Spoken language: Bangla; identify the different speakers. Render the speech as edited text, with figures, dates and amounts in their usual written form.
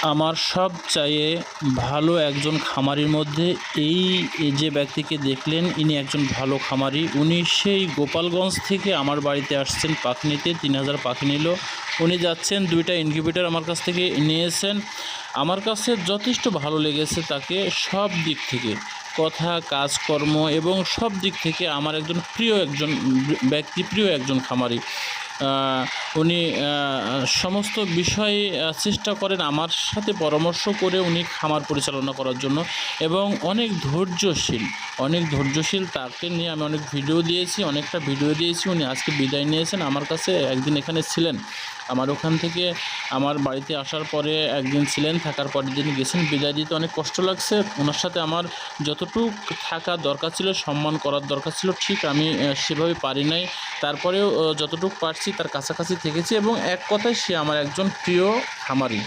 Speaker 1: আমার সবচাইতে ভালো একজন খামারির মধ্যে এই যে ব্যক্তিকে দেখলেন, ইনি একজন ভালো খামারি। উনি সেই গোপালগঞ্জ থেকে আমার বাড়িতে আসছেন পাখি নিতে, 3000 পাখি নিল। উনি যাচ্ছেন, 2টা ইনকিউবেটর আমার কাছ থেকে নিয়েছেন। আমার কাছে যথেষ্ট ভালো লেগেছে তাকে, সব দিক থেকে, কথা, কাজকর্ম এবং সব দিক থেকে আমার একজন প্রিয় একজন ব্যক্তি, প্রিয় একজন খামারি। উনি সমস্ত বিষয়ে চেষ্টা করেন আমার সাথে পরামর্শ করে উনি খামার পরিচালনা করার জন্য, এবং অনেক ধৈর্যশীল। তাকে নিয়ে আমি অনেক ভিডিও দিয়েছি, উনি আজকে বিদায় নিয়েছেন। আমার কাছে একদিন এখানে ছিলেন, আমার ওখান থেকে আমার বাড়িতে আসার পরে একদিন ছিলেন, থাকার পরের দিন গেছেন। বিদায় দিতে অনেক কষ্ট লাগছে। ওনার সাথে আমার যতটুক থাকা দরকার ছিল, সম্মান করার দরকার ছিল, ঠিক আমি সেভাবে পারি নাই। তারপরেও যতটুকু পারছি তার কাছাকাছি থেকেছি, এবং এক কথায় সে আমার একজন প্রিয় খামারি।